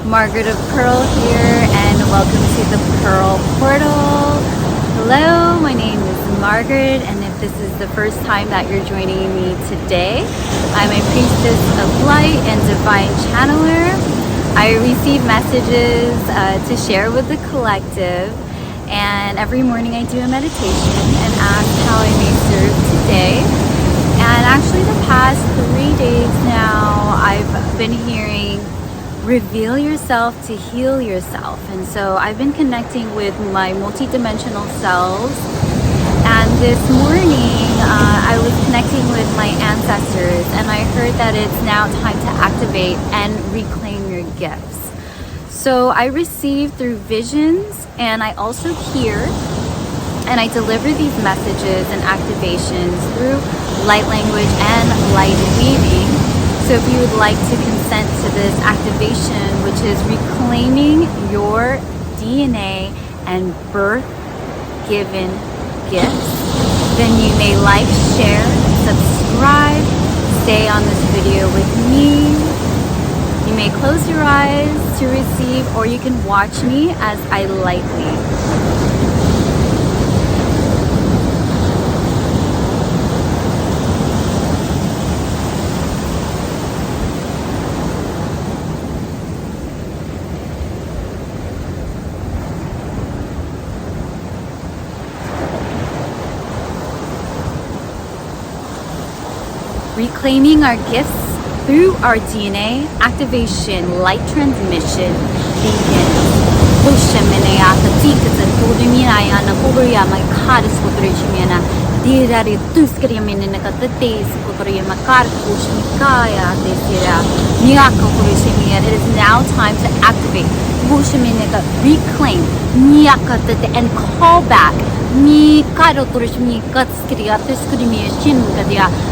Margaret of Pearl here, and welcome to the Pearl Portal. Hello, my name is Margaret, and if this is the first time that you're joining me today, I'm a priestess of light and divine channeler. I receive messages to share with the collective, and every morning I do a meditation and ask how I may serve today. And actually the past 3 days now, I've been hearing reveal yourself to heal yourself. And so I've been connecting with my multidimensional selves. And this morning, I was connecting with my ancestors, and I heard that it's now time to activate and reclaim your gifts. So I receive through visions, and I also hear, and I deliver these messages and activations through light language and light weaving. So if you would like to consent to this activation, which is reclaiming your DNA and birth-given gifts, then you may like, share, subscribe, stay on this video with me. You may close your eyes to receive, or you can watch me as I light weave. Reclaiming our gifts through our DNA activation, light transmission begins. It is now time to activate, reclaim, and call back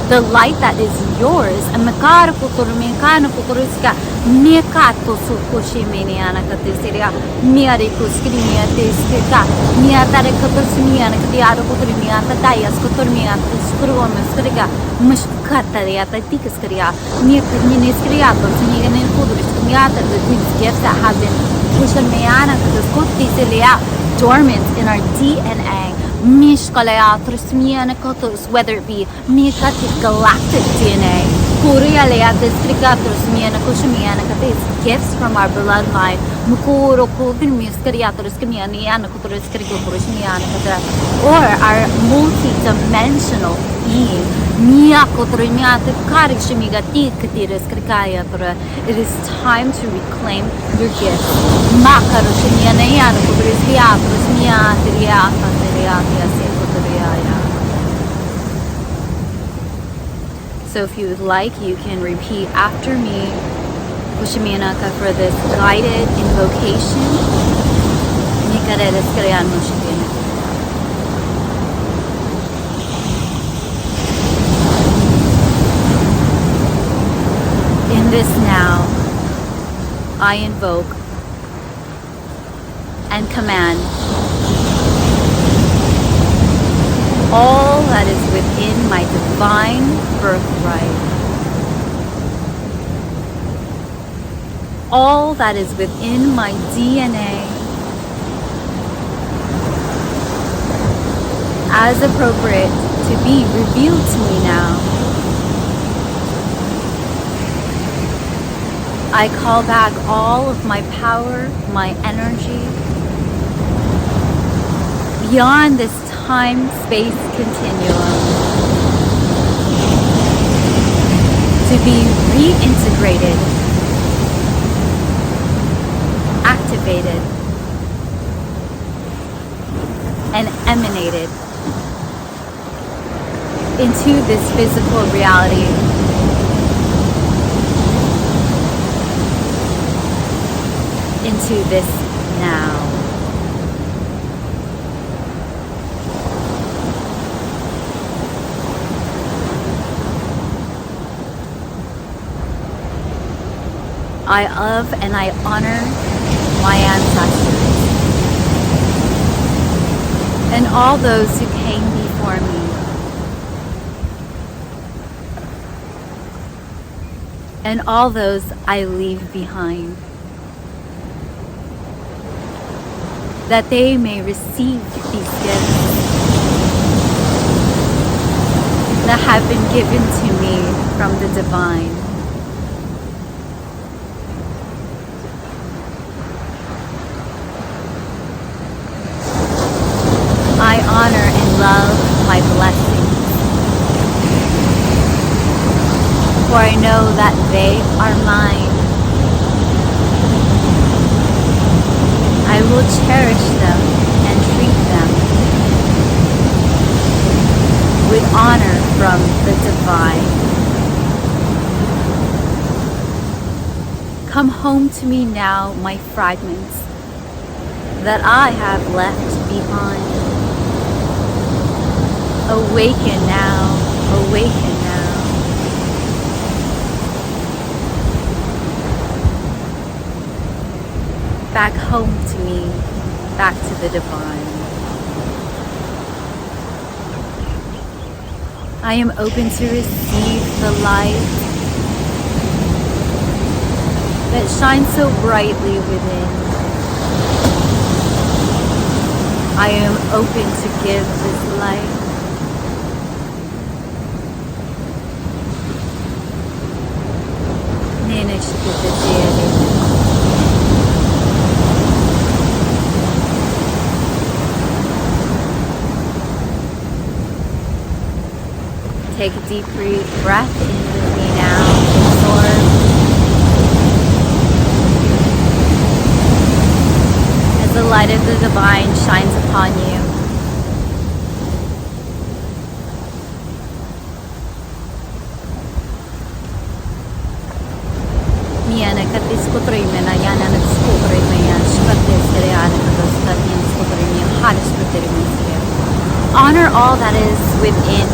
the light that is yours. These gifts that have been dormant in our DNA, whether it be galactic DNA, gifts from our bloodline, or our multi-dimensional being. It is time to reclaim your gifts. So if you would like, you can repeat after me for this guided invocation. In this now, I invoke and command all that is within my divine birthright, all that is within my DNA, as appropriate to be revealed to me now. I call back all of my power, my energy, beyond this time-space continuum, to be reintegrated, activated, and emanated into this physical reality. Into this now. I love and I honor my ancestors and all those who came before me. And all those I leave behind. that they may receive these gifts that have been given to me from the divine. I honor and love my blessings, for I know that they are mine. I will cherish them and treat them with honor from the divine. Come home to me now, my fragments that I have left behind. Awaken now, awaken now. Back home to me, back to the divine. I am open to receive the light that shines so brightly within. I am open to give this light. Take a deep breath in with me now. Absorb. As the light of the divine shines upon you. Honor all that is within.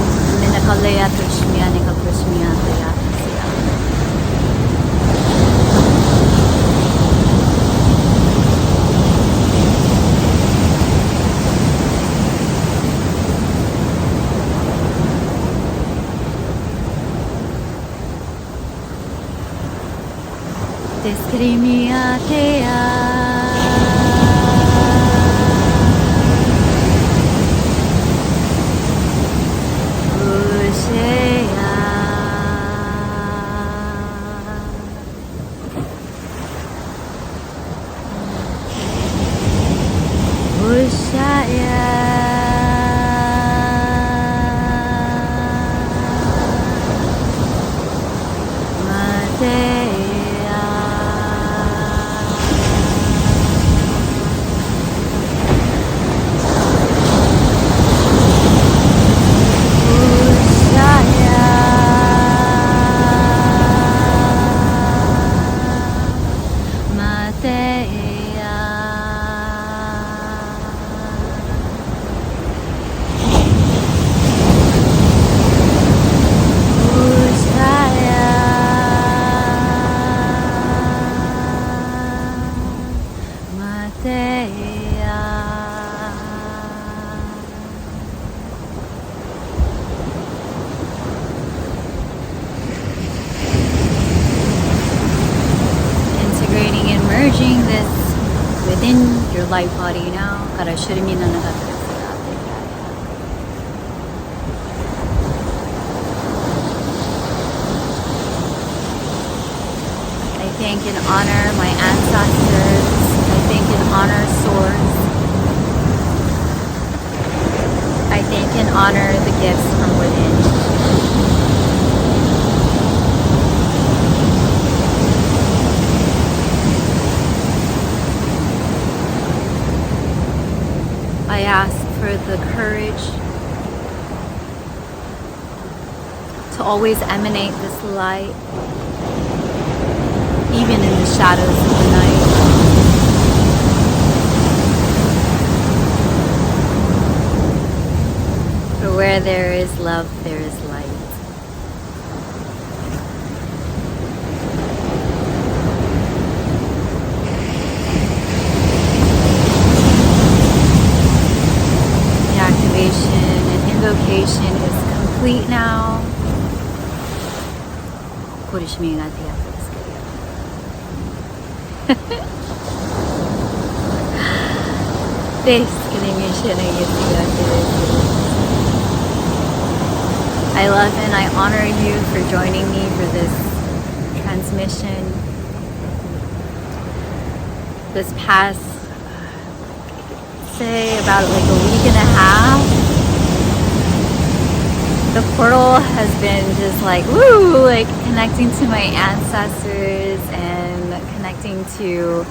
Merging this within your light body now. I thank and honor my ancestors. I thank and honor source. I thank and honor the gifts from within. I ask for the courage to always emanate this light, even in the shadows of the night. For where there is love, there is light. And invocation is complete now. I love and I honor you for joining me for this transmission. This past, say, about like a week and a half, the portal has been just like, woo, like connecting to my ancestors and connecting to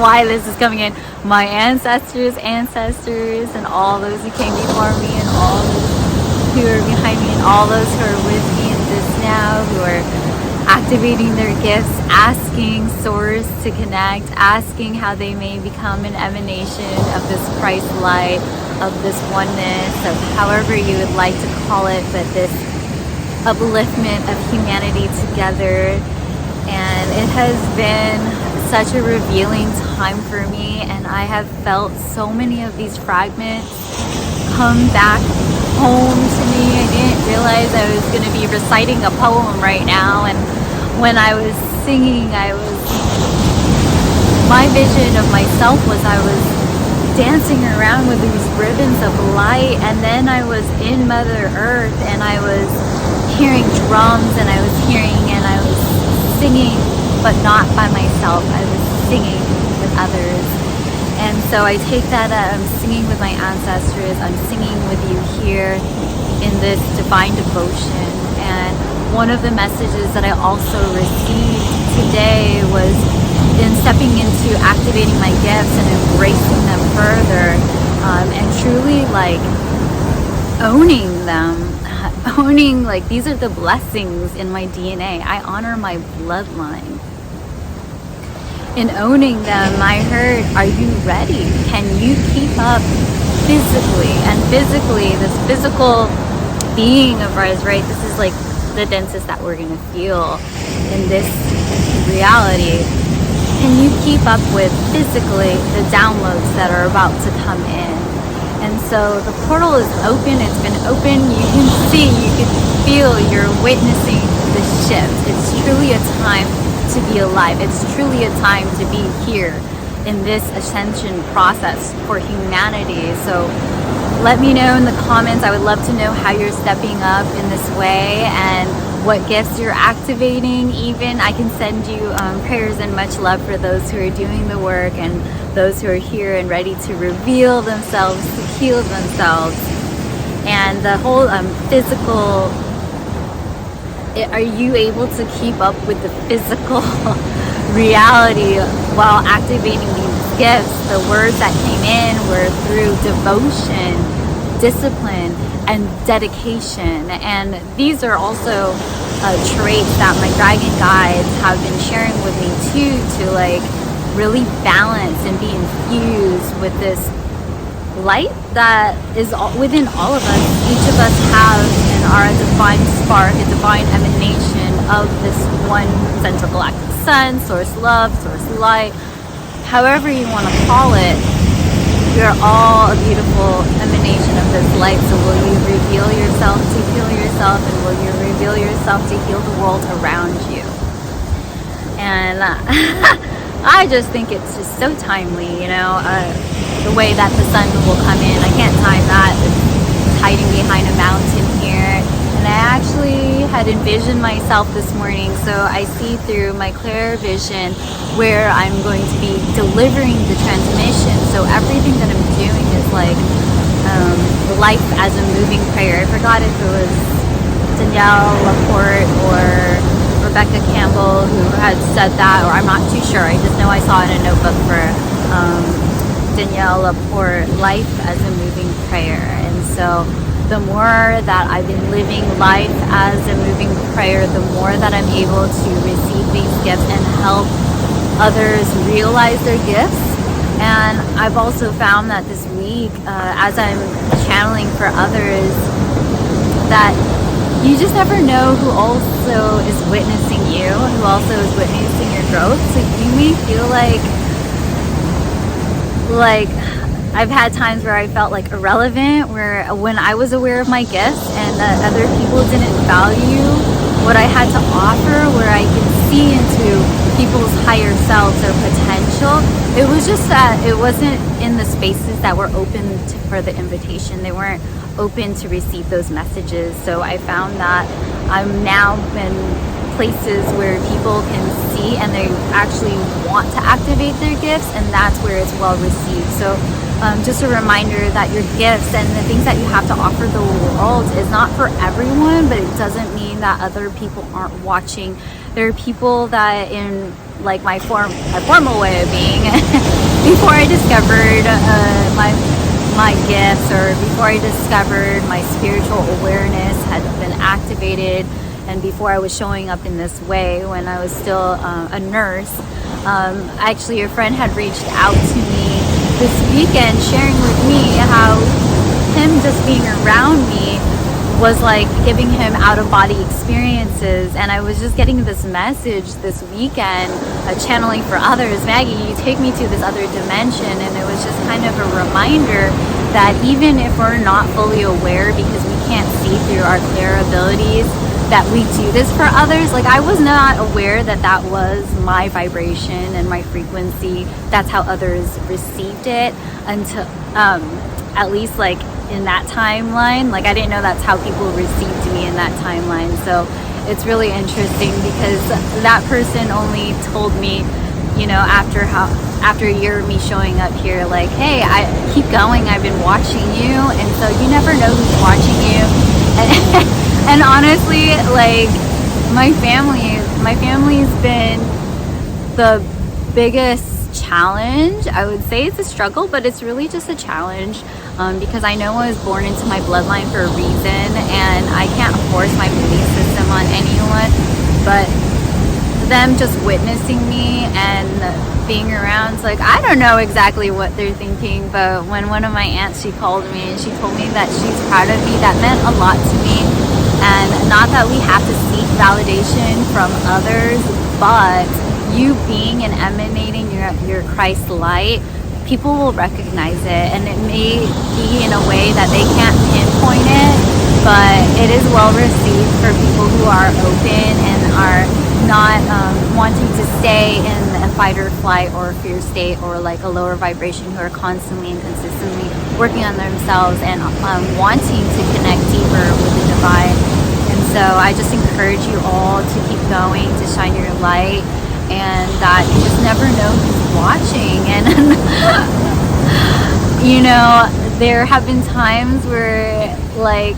why this is coming in, my ancestors, and all those who came before me, and all those who are behind me, and all those who are with me in this now, who are activating their gifts, asking source to connect, asking how they may become an emanation of this Christ light, of this oneness, of however you would like to call it, but this upliftment of humanity together. And it has been such a revealing time for me, and I have felt so many of these fragments come back home to me. I didn't realize I was going to be reciting a poem right now, and when I was singing, my vision of myself was I was dancing around with these ribbons of light, and then I was in Mother Earth, and I was hearing drums, and I was singing, but not by myself. I was singing with others. And so I take that I'm singing with my ancestors, I'm singing with you here in this divine devotion. And one of the messages that I also received today was in stepping into activating my gifts and embracing them further, and truly like owning them. Owning, like, these are the blessings in my DNA. I honor my bloodline. In owning them, I heard, are you ready? Can you keep up physically? And physically, this physical being of ours, right? This is like the densest that we're going to feel in this reality. Can you keep up with physically the downloads that are about to come in? And so the portal is open, it's been open, you can see, you can feel, you're witnessing the shift. It's truly a time to be alive. It's truly a time to be here in this ascension process for humanity. So let me know in the comments. I would love to know how you're stepping up in this way and what gifts you're activating. Even I can send you prayers and much love for those who are doing the work and those who are here and ready to reveal themselves, to heal themselves. And the whole physical, are you able to keep up with the physical reality while activating these gifts? The words that came in were through devotion, discipline, and dedication. And these are also traits that my dragon guides have been sharing with me too, to like really balance and be infused with this light that is within all of us. Each of us have and are a divine spark, a divine emanation of this one central galactic sun, source love, source light, however you want to call it. You're all a beautiful emanation of this light. So will you reveal yourself to heal yourself, and will you reveal yourself to heal the world around you? And I just think it's just so timely, you know, the way that the sun will come in. I can't time that. It's hiding behind a mountain here. And I actually had envisioned myself this morning, so I see through my clear vision where I'm going to be delivering the transmission. So everything that I'm doing is like life as a moving prayer. I forgot if it was Danielle Laporte or Rebecca Campbell who had said that, or I'm not too sure. I just know I saw it in a notebook for Danielle Laporte, life as a moving prayer. And so the more that I've been living life as a moving prayer, the more that I'm able to receive these gifts and help others realize their gifts. And I've also found that this week, as I'm channeling for others, that you just never know who also is witnessing you, who also is witnessing your growth. So you may feel like I've had times where I felt like irrelevant, where when I was aware of my gifts and that other people didn't value what I had to offer, where I could see into people's higher selves, their potential, it it was just that it wasn't in the spaces that were open for the invitation. They weren't open to receive those messages. So I found that I'm now in places where people can see and they actually want to activate their gifts, and that's where it's well received. So just a reminder that your gifts and the things that you have to offer the world is not for everyone, but it doesn't mean that other people aren't watching. There are people that in like my formal way of being before I discovered my gifts, or before I discovered my spiritual awareness had been activated, and before I was showing up in this way when I was still a nurse. Actually, a friend had reached out to me this weekend sharing with me how him just being around me was like giving him out-of-body experiences, and I was just getting this message this weekend, channeling for others, Maggie, you take me to this other dimension. And it was just kind of a reminder that even if we're not fully aware because we can't see through our clear abilities, that we do this for others. Like, I was not aware that that was my vibration and my frequency. That's how others received it until at least like in that timeline. Like, I didn't know that's how people received me in that timeline. So it's really interesting because that person only told me, you know, after a year of me showing up here, like, hey, I keep going, I've been watching you. And so you never know who's watching you. And honestly, like, my family's been the biggest challenge. I would say it's a struggle, but it's really just a challenge, because I know I was born into my bloodline for a reason, and I can't force my belief system on anyone. But them just witnessing me and being around, it's like, I don't know exactly what they're thinking, but when one of my aunts, she called me and she told me that she's proud of me, that meant a lot to me. And not that we have to seek validation from others, but you being and emanating your Christ light, people will recognize it. And it may be in a way that they can't pinpoint it, but it is well received for people who are open and are not wanting to stay in a fight or flight or fear state, or like a lower vibration, who are constantly and consistently working on themselves and wanting to connect deeper with the divine. And so I just encourage you all to keep going, to shine your light, and that you just never know who's watching. And you know, there have been times where, like,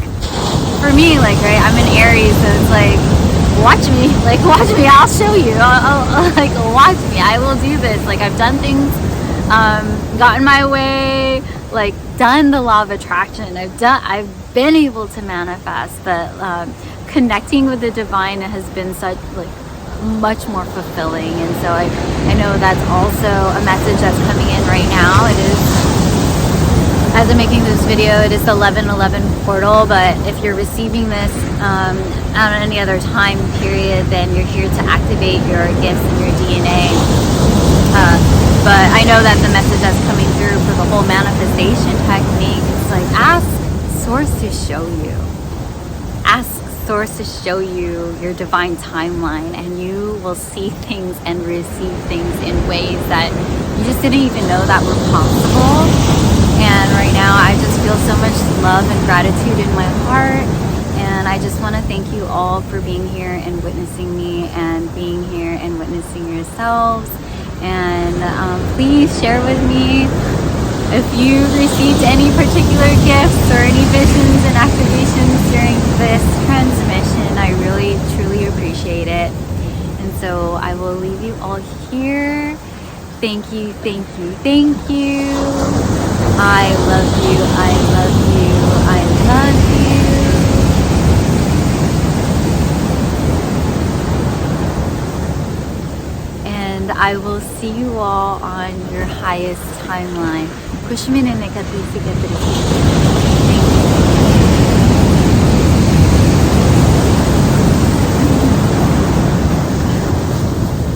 for me, like, right, I'm an Aries, so it's like, watch me, I'll show you. I'll like, watch me, I will do this. Like, I've done things, gotten my way, like, done the law of attraction. I've been able to manifest that. Connecting with the divine has been such, like, much more fulfilling. And so I know that's also a message that's coming in right now. It is, as I'm making this video, it is the 11/11 portal, but if you're receiving this at any other time period, then you're here to activate your gifts and your DNA. But I know that the message that's coming through for the whole manifestation technique is like, ask Source to show you. Ask Source to show you your divine timeline, and you will see things and receive things in ways that you just didn't even know that were possible. And right now I just feel so much love and gratitude in my heart, and I just want to thank you all for being here and witnessing me, and being here and witnessing yourselves. And please share with me if you received any particular gifts or any visions and activations during this transmission. I really, truly appreciate it. And so I will leave you all here. Thank you, thank you, thank you. I love you, I love you, I love you. And I will see you all on your highest timeline. Kushmin and Nekati Sikatri.